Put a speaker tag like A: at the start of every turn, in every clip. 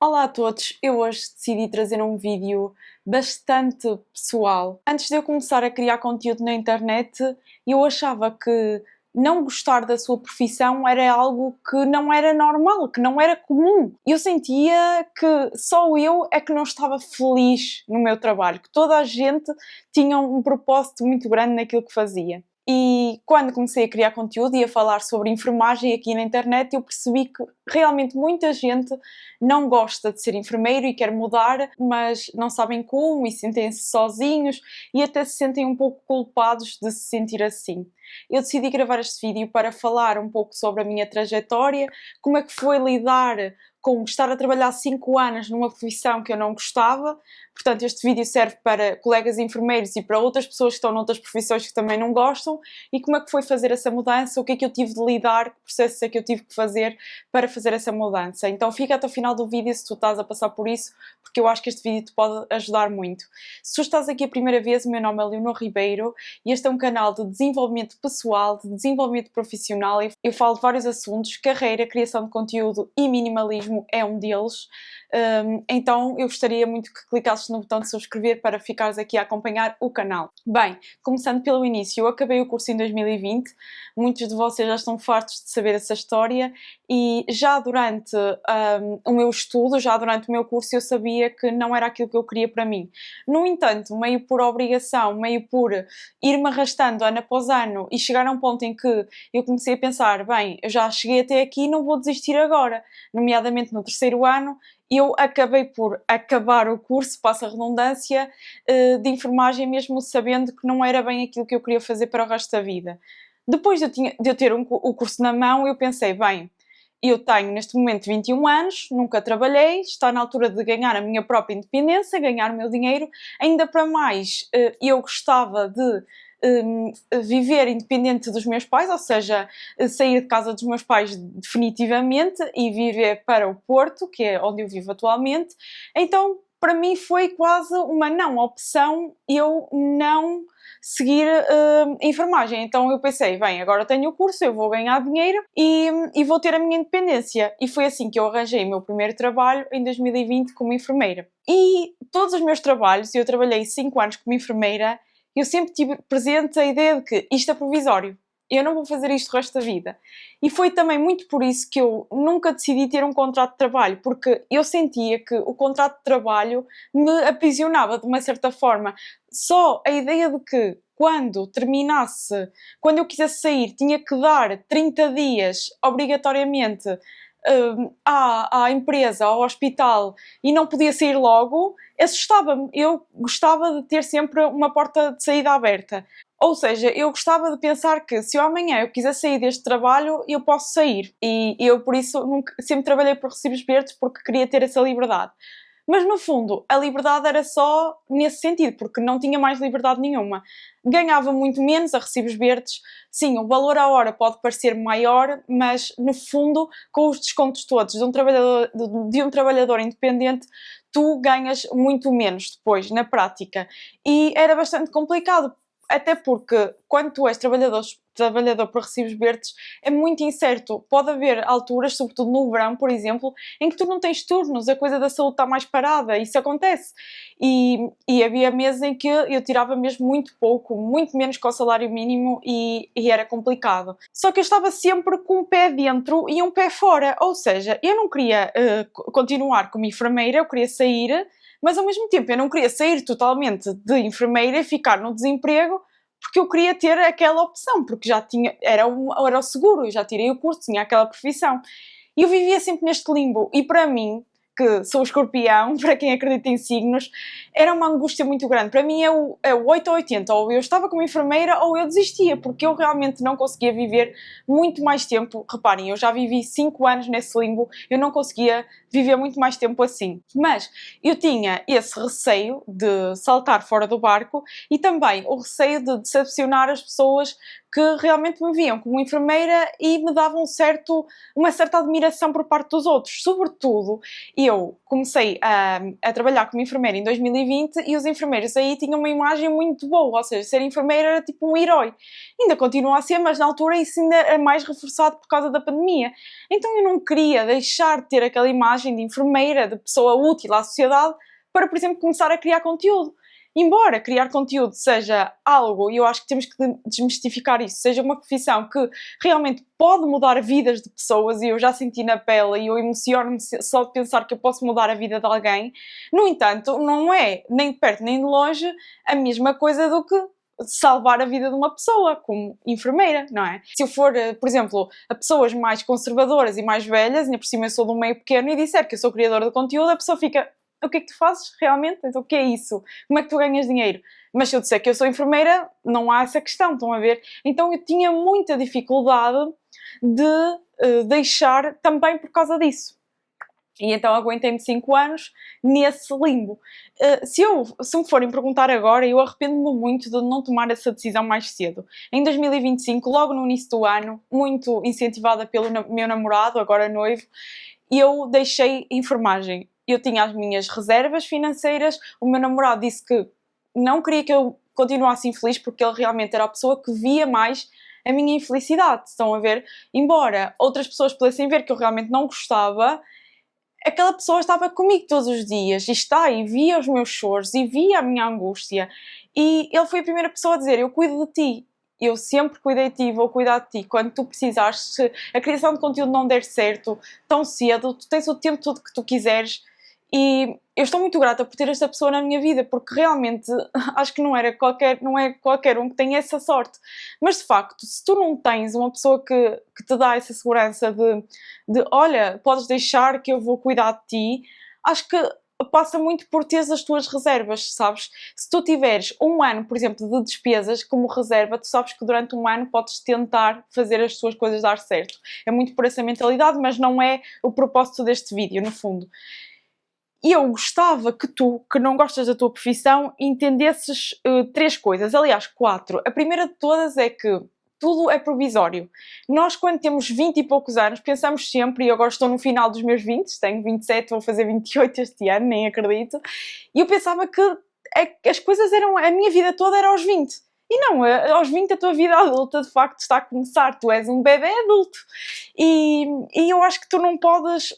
A: Olá a todos, eu hoje decidi trazer um vídeo bastante pessoal. Antes de eu começar a criar conteúdo na internet, eu achava que não gostar da sua profissão era algo que não era normal, que não era comum. Eu sentia que só eu é que não estava feliz no meu trabalho, que toda a gente tinha um propósito muito grande naquilo que fazia. E quando comecei a criar conteúdo e a falar sobre enfermagem aqui na internet, eu percebi que realmente muita gente não gosta de ser enfermeiro e quer mudar, mas não sabem como e sentem-se sozinhos e até se sentem um pouco culpados de se sentir assim. Eu decidi gravar este vídeo para falar um pouco sobre a minha trajetória, como é que foi lidar com estar a trabalhar 5 anos numa profissão que eu não gostava. Portanto, este vídeo serve para colegas enfermeiros e para outras pessoas que estão noutras profissões que também não gostam, e como é que foi fazer essa mudança, o que é que eu tive de lidar, que processos é que eu tive que fazer para fazer essa mudança. Então fica até o final do vídeo se tu estás a passar por isso, porque eu acho que este vídeo te pode ajudar muito. Se tu estás aqui a primeira vez, o meu nome é Leonor Ribeiro e este é um canal de desenvolvimento pessoal, de desenvolvimento profissional. Eu falo de vários assuntos, carreira, criação de conteúdo e minimalismo é um deles. Então eu gostaria muito que clicasses no botão de subscrever para ficares aqui a acompanhar o canal. Bem, começando pelo início, eu acabei o curso em 2020, muitos de vocês já estão fartos de saber essa história, e já durante o meu estudo, já durante o meu curso, eu sabia que não era aquilo que eu queria para mim. No entanto, meio por obrigação, meio por ir-me arrastando ano após ano e chegar a um ponto em que eu comecei a pensar, bem, eu já cheguei até aqui, não vou desistir agora, nomeadamente no terceiro ano. Eu acabei por acabar o curso, passa a redundância, de enfermagem, mesmo sabendo que não era bem aquilo que eu queria fazer para o resto da vida. Depois de eu ter o curso na mão, eu pensei, bem, eu tenho neste momento 21 anos, nunca trabalhei, está na altura de ganhar a minha própria independência, ganhar o meu dinheiro, ainda para mais, eu gostava de viver independente dos meus pais, ou seja, sair de casa dos meus pais definitivamente e viver para o Porto, que é onde eu vivo atualmente. Então, para mim foi quase uma não opção eu não seguir enfermagem. Então eu pensei, bem, agora tenho o curso, eu vou ganhar dinheiro e vou ter a minha independência. E foi assim que eu arranjei o meu primeiro trabalho em 2020 como enfermeira. E todos os meus trabalhos, eu trabalhei 5 anos como enfermeira, eu sempre tive presente a ideia de que isto é provisório, eu não vou fazer isto o resto da vida. E foi também muito por isso que eu nunca decidi ter um contrato de trabalho, porque eu sentia que o contrato de trabalho me aprisionava de uma certa forma. Só a ideia de que quando terminasse, quando eu quisesse sair, tinha que dar 30 dias obrigatoriamente à empresa, ao hospital, e não podia sair logo, assustava-me. Eu gostava de ter sempre uma porta de saída aberta. Ou seja, eu gostava de pensar que se eu amanhã eu quiser sair deste trabalho, eu posso sair. E eu, por isso, sempre trabalhei por recibos verdes, porque queria ter essa liberdade. Mas, no fundo, a liberdade era só nesse sentido, porque não tinha mais liberdade nenhuma. Ganhava muito menos a recibos verdes. Sim, o valor à hora pode parecer maior, mas, no fundo, com os descontos todos de um trabalhador independente, tu ganhas muito menos depois, na prática. E era bastante complicado, até porque quando tu és trabalhador por recibos verdes, é muito incerto. Pode haver alturas, sobretudo no verão, por exemplo, em que tu não tens turnos, a coisa da saúde está mais parada, isso acontece. E havia meses em que eu tirava mesmo muito pouco, muito menos que o salário mínimo, e era complicado. Só que eu estava sempre com um pé dentro e um pé fora, ou seja, eu não queria continuar como enfermeira, eu queria sair, mas ao mesmo tempo eu não queria sair totalmente de enfermeira e ficar no desemprego, porque eu queria ter aquela opção, porque já tinha, era o seguro, eu já tirei o curso, tinha aquela profissão. E eu vivia sempre neste limbo, e para mim, que sou escorpião, para quem acredita em signos, era uma angústia muito grande. Para mim é o 8 ou 80, ou eu estava como enfermeira ou eu desistia, porque eu realmente não conseguia viver muito mais tempo. Reparem, eu já vivi 5 anos nesse limbo, eu não conseguia viver muito mais tempo assim. Mas eu tinha esse receio de saltar fora do barco e também o receio de decepcionar as pessoas que realmente me viam como enfermeira e me davam uma certa admiração por parte dos outros. Sobretudo, eu comecei a trabalhar como enfermeira em 2020 e os enfermeiros aí tinham uma imagem muito boa, ou seja, ser enfermeira era tipo um herói. Ainda continua a ser, mas na altura isso ainda é mais reforçado por causa da pandemia. Então eu não queria deixar de ter aquela imagem imagem de enfermeira, de pessoa útil à sociedade, para, por exemplo, começar a criar conteúdo. Embora criar conteúdo seja algo, e eu acho que temos que desmistificar isso, seja uma profissão que realmente pode mudar vidas de pessoas, e eu já senti na pele e eu emociono-me só de pensar que eu posso mudar a vida de alguém, no entanto, não é nem de perto nem de longe a mesma coisa do que salvar a vida de uma pessoa, como enfermeira, não é? Se eu for, por exemplo, a pessoas mais conservadoras e mais velhas, ainda por cima eu sou de um meio pequeno, e disser que eu sou criadora de conteúdo, a pessoa fica: o que é que tu fazes realmente? Então, o que é isso? Como é que tu ganhas dinheiro? Mas se eu disser que eu sou enfermeira, não há essa questão, estão a ver? Então eu tinha muita dificuldade de deixar também por causa disso. E então aguentei-me 5 anos nesse limbo. Se me forem perguntar agora, eu arrependo-me muito de não tomar essa decisão mais cedo. Em 2025, logo no início do ano, muito incentivada pelo meu namorado, agora noivo, eu deixei enfermagem. Eu tinha as minhas reservas financeiras, o meu namorado disse que não queria que eu continuasse infeliz, porque ele realmente era a pessoa que via mais a minha infelicidade, estão a ver? Embora outras pessoas pudessem ver que eu realmente não gostava, aquela pessoa estava comigo todos os dias, e via os meus choros, e via a minha angústia, e ele foi a primeira pessoa a dizer: eu cuido de ti. Eu sempre cuidei de ti, vou cuidar de ti. Quando tu precisares, se a criação de conteúdo não der certo tão cedo, tu tens o tempo todo que tu quiseres. E eu estou muito grata por ter esta pessoa na minha vida, porque realmente acho que não é qualquer um que tenha essa sorte. Mas de facto, se tu não tens uma pessoa que te dá essa segurança de olha, podes deixar que eu vou cuidar de ti, acho que passa muito por teres as tuas reservas, sabes? Se tu tiveres um ano, por exemplo, de despesas como reserva, tu sabes que durante um ano podes tentar fazer as tuas coisas dar certo. É muito por essa mentalidade, mas não é o propósito deste vídeo, no fundo. E eu gostava que tu, que não gostas da tua profissão, entendesses 3 coisas, aliás 4. A primeira de todas é que tudo é provisório. Nós, quando temos 20 e poucos anos, pensamos sempre, e eu agora estou no final dos meus 20, tenho 27, vou fazer 28 este ano, nem acredito, e eu pensava que as coisas eram, a minha vida toda era aos 20. E não, aos 20 a tua vida adulta de facto está a começar, tu és um bebê adulto. E eu acho que tu não podes,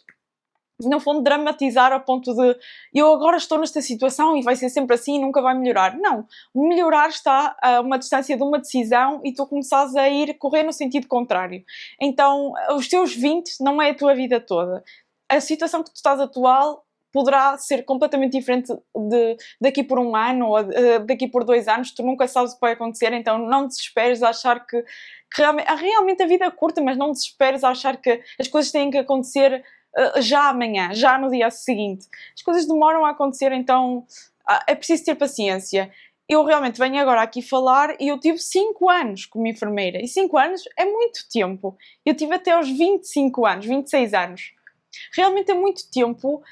A: no fundo, dramatizar ao ponto de eu agora estou nesta situação e vai ser sempre assim e nunca vai melhorar. Não, melhorar está a uma distância de uma decisão e tu começares a correr no sentido contrário. Então, os teus 20 não é a tua vida toda. A situação que tu estás atual poderá ser completamente diferente daqui por um ano ou daqui por 2 anos, tu nunca sabes o que vai acontecer, então não desesperes a achar que realmente a vida é curta, mas não desesperes a achar que as coisas têm que acontecer já amanhã, já no dia seguinte. As coisas demoram a acontecer, então é preciso ter paciência. Eu realmente venho agora aqui falar e eu tive 5 anos como enfermeira, e 5 anos é muito tempo. Eu tive até aos 25 anos, 26 anos. Realmente é muito tempo,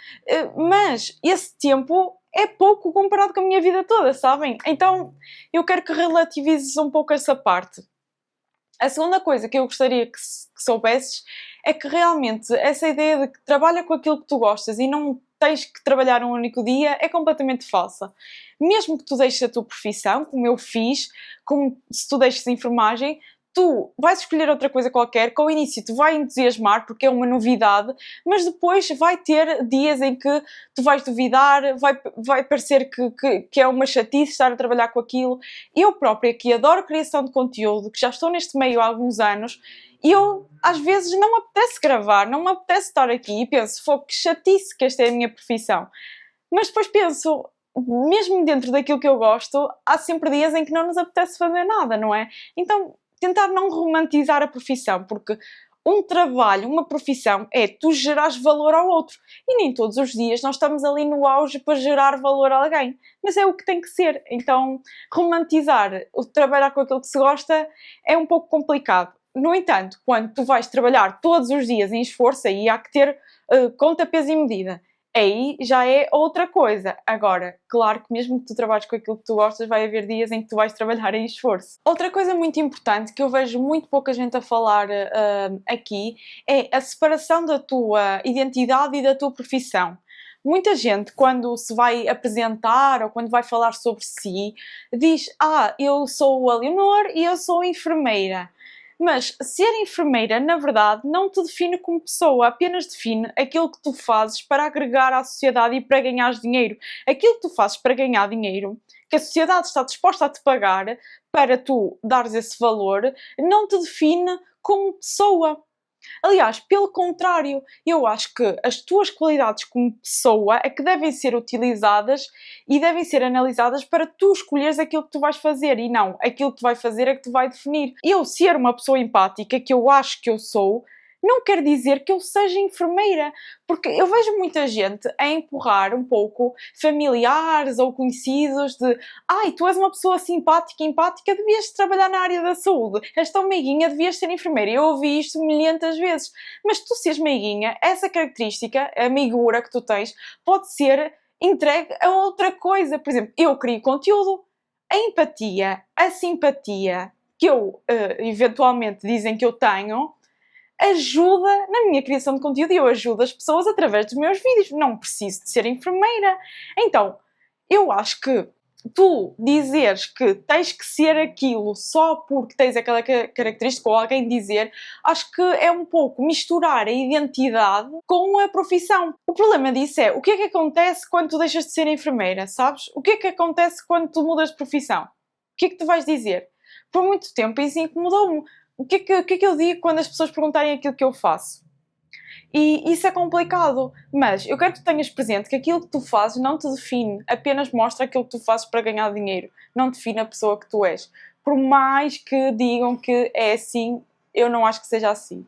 A: mas esse tempo é pouco comparado com a minha vida toda, sabem? Então eu quero que relativizes um pouco essa parte. A segunda coisa que eu gostaria que soubesses é que realmente essa ideia de que trabalha com aquilo que tu gostas e não tens que trabalhar um único dia é completamente falsa. Mesmo que tu deixes a tua profissão, como eu fiz, como se tu deixes a enfermagem, tu vais escolher outra coisa qualquer, que ao início te vai entusiasmar porque é uma novidade, mas depois vai ter dias em que tu vais duvidar, vai parecer que é uma chatice estar a trabalhar com aquilo. Eu própria, que adoro criação de conteúdo, que já estou neste meio há alguns anos, e eu às vezes não me apetece gravar, não me apetece estar aqui e penso: que chatice que esta é a minha profissão. Mas depois penso, mesmo dentro daquilo que eu gosto, há sempre dias em que não nos apetece fazer nada, não é? Então, tentar não romantizar a profissão, porque um trabalho, uma profissão, é tu gerares valor ao outro. E nem todos os dias nós estamos ali no auge para gerar valor a alguém. Mas é o que tem que ser. Então, romantizar o trabalhar com aquilo que se gosta é um pouco complicado. No entanto, quando tu vais trabalhar todos os dias em esforço, aí há que ter conta, peso e medida. Aí já é outra coisa. Agora, claro que mesmo que tu trabalhes com aquilo que tu gostas, vai haver dias em que tu vais trabalhar em esforço. Outra coisa muito importante, que eu vejo muito pouca gente a falar aqui, é a separação da tua identidade e da tua profissão. Muita gente, quando se vai apresentar ou quando vai falar sobre si, diz: eu sou a Leonor e eu sou enfermeira. Mas ser enfermeira, na verdade, não te define como pessoa, apenas define aquilo que tu fazes para agregar à sociedade e para ganhar dinheiro. Aquilo que tu fazes para ganhar dinheiro, que a sociedade está disposta a te pagar para tu dares esse valor, não te define como pessoa. Aliás, pelo contrário, eu acho que as tuas qualidades como pessoa é que devem ser utilizadas e devem ser analisadas para tu escolheres aquilo que tu vais fazer e não aquilo que tu vais fazer é que te vai definir. Eu ser uma pessoa empática, que eu acho que eu sou, não quer dizer que eu seja enfermeira, porque eu vejo muita gente a empurrar um pouco familiares ou conhecidos de ai, tu és uma pessoa simpática e empática, devias trabalhar na área da saúde, esta meiguinha devias ser enfermeira. Eu ouvi isto milhentas vezes, mas tu seres meiguinha, essa característica, a meigura que tu tens, pode ser entregue a outra coisa. Por exemplo, eu crio conteúdo, a empatia, a simpatia que eu eventualmente dizem que eu tenho, ajuda na minha criação de conteúdo e eu ajudo as pessoas através dos meus vídeos. Não preciso de ser enfermeira. Então, eu acho que tu dizeres que tens que ser aquilo só porque tens aquela característica ou alguém dizer, acho que é um pouco misturar a identidade com a profissão. O problema disso é, o que é que acontece quando tu deixas de ser enfermeira, sabes? O que é que acontece quando tu mudas de profissão? O que é que tu vais dizer? Por muito tempo isso incomodou-me. O que é que eu digo quando as pessoas perguntarem aquilo que eu faço? E isso é complicado, mas eu quero que tu tenhas presente que aquilo que tu fazes não te define, apenas mostra aquilo que tu fazes para ganhar dinheiro, não define a pessoa que tu és. Por mais que digam que é assim, eu não acho que seja assim.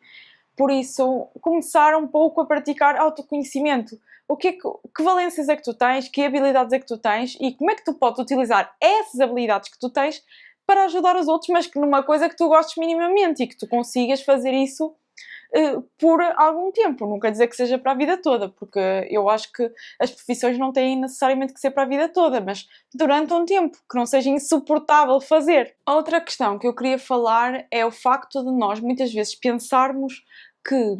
A: Por isso, começar um pouco a praticar autoconhecimento. Que valências é que tu tens, que habilidades é que tu tens e como é que tu podes utilizar essas habilidades que tu tens para ajudar os outros, mas que numa coisa que tu gostes minimamente e que tu consigas fazer isso por algum tempo. Não quer dizer que seja para a vida toda, porque eu acho que as profissões não têm necessariamente que ser para a vida toda, mas durante um tempo, que não seja insuportável fazer. Outra questão que eu queria falar é o facto de nós muitas vezes pensarmos que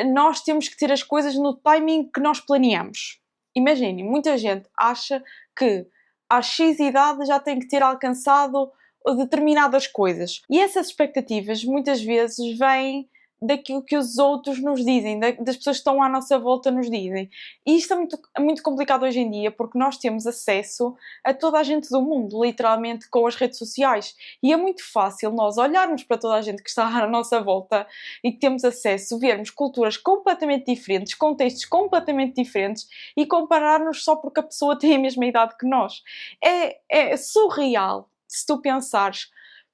A: nós temos que ter as coisas no timing que nós planeamos. Imagine, muita gente acha que às X idade já tem que ter alcançado determinadas coisas. E essas expectativas muitas vezes vêm daquilo que os outros nos dizem, das pessoas que estão à nossa volta nos dizem. E isto é muito complicado hoje em dia porque nós temos acesso a toda a gente do mundo, literalmente com as redes sociais. E é muito fácil nós olharmos para toda a gente que está à nossa volta e que temos acesso, vermos culturas completamente diferentes, contextos completamente diferentes e comparar-nos só porque a pessoa tem a mesma idade que nós. É surreal se tu pensares,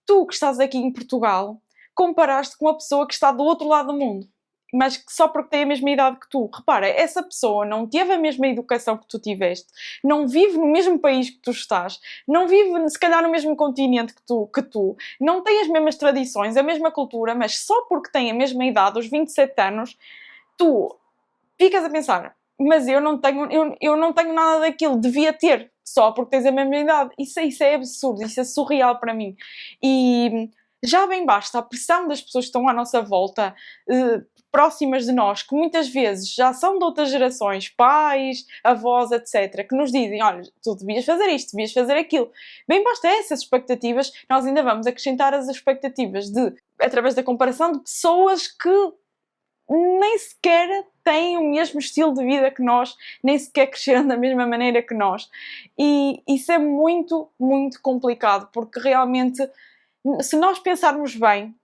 A: tu que estás aqui em Portugal, comparaste com uma pessoa que está do outro lado do mundo, mas que só porque tem a mesma idade que tu. Repara, essa pessoa não teve a mesma educação que tu tiveste, não vive no mesmo país que tu estás, não vive se calhar no mesmo continente que tu, não tem as mesmas tradições, a mesma cultura, mas só porque tem a mesma idade, os 27 anos, tu ficas a pensar, mas eu não tenho nada daquilo, devia ter, só porque tens a mesma idade. Isso é absurdo, isso é surreal para mim. E já bem basta a pressão das pessoas que estão à nossa volta, próximas de nós, que muitas vezes já são de outras gerações, pais, avós, etc., que nos dizem, olha, tu devias fazer isto, devias fazer aquilo. Bem basta essas expectativas, nós ainda vamos acrescentar as expectativas através da comparação de pessoas que nem sequer têm o mesmo estilo de vida que nós, nem sequer cresceram da mesma maneira que nós. E isso é muito, muito complicado, porque realmente, se nós pensarmos bem,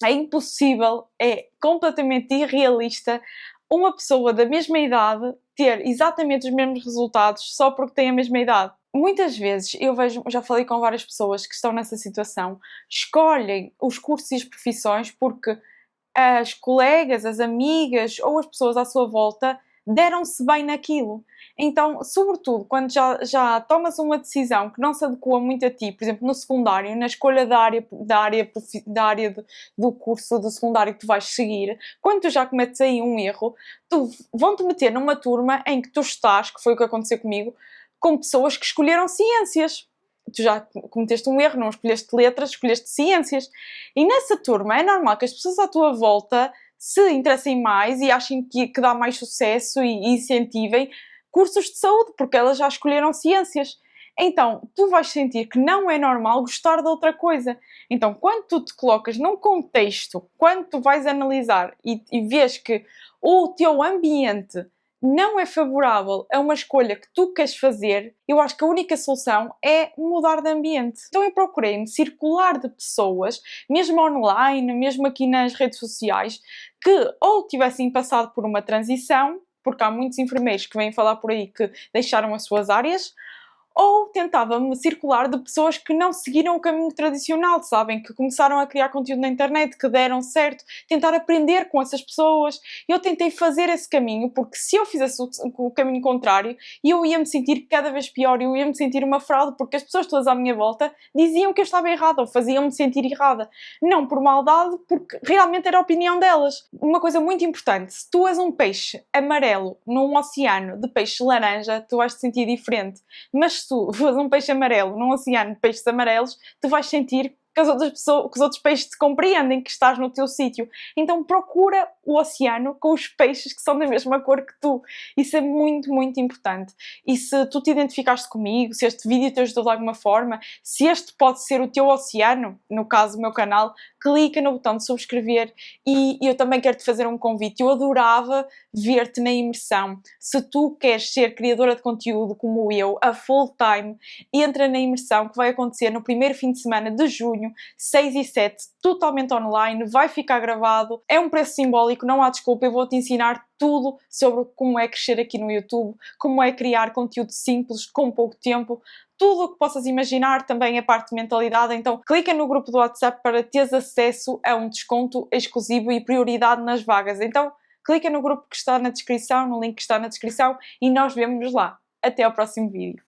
A: é impossível, é completamente irrealista uma pessoa da mesma idade ter exatamente os mesmos resultados só porque tem a mesma idade. Muitas vezes eu vejo, já falei com várias pessoas que estão nessa situação, escolhem os cursos e as profissões porque as colegas, as amigas ou as pessoas à sua volta deram-se bem naquilo. Então, sobretudo, quando já tomas uma decisão que não se adequa muito a ti, por exemplo, no secundário, na escolha do curso do secundário que tu vais seguir, quando tu já cometes aí um erro, vão-te meter numa turma em que tu estás, que foi o que aconteceu comigo, com pessoas que escolheram ciências. Tu já cometeste um erro, não escolheste letras, escolheste ciências. E nessa turma é normal que as pessoas à tua volta se interessem mais e achem que dá mais sucesso e incentivem cursos de saúde, porque elas já escolheram ciências. então tu vais sentir que não é normal gostar de outra coisa. Então, quando tu te colocas num contexto, quando tu vais analisar e vês que o teu ambiente não é favorável a uma escolha que tu queres fazer, eu acho que a única solução é mudar de ambiente. Então eu procurei-me circular de pessoas, mesmo online, mesmo aqui nas redes sociais, que ou tivessem passado por uma transição, porque há muitos enfermeiros que vêm falar por aí que deixaram as suas áreas, ou tentava-me circular de pessoas que não seguiram o caminho tradicional, sabem? Que começaram a criar conteúdo na internet, que deram certo, tentar aprender com essas pessoas. Eu tentei fazer esse caminho, porque se eu fizesse o caminho contrário, eu ia me sentir cada vez pior, eu ia me sentir uma fraude, porque as pessoas todas à minha volta diziam que eu estava errada, ou faziam-me sentir errada. Não por maldade, porque realmente era a opinião delas. Uma coisa muito importante, se tu és um peixe amarelo num oceano de peixe laranja, tu vais te sentir diferente. Mas se tu fores um peixe amarelo num oceano de peixes amarelos, tu vais sentir que que os outros peixes te compreendem, que estás no teu sítio. Então procura o oceano com os peixes que são da mesma cor que tu. Isso é muito, muito importante. E se tu te identificaste comigo, se este vídeo te ajudou de alguma forma, se este pode ser o teu oceano, no caso do meu canal, clica no botão de subscrever e eu também quero te fazer um convite. Eu adorava ver-te na imersão. Se tu queres ser criadora de conteúdo como eu, a full time, entra na imersão que vai acontecer no primeiro fim de semana de junho, 6 e 7, totalmente online, vai ficar gravado, é um preço simbólico, não há desculpa, eu vou-te ensinar tudo sobre como é crescer aqui no YouTube, como é criar conteúdo simples, com pouco tempo, tudo o que possas imaginar, também a parte de mentalidade. Então clica no grupo do WhatsApp para teres acesso a um desconto exclusivo e prioridade nas vagas. Então clica no grupo que está na descrição, no link que está na descrição e nós vemos-nos lá. Até ao próximo vídeo.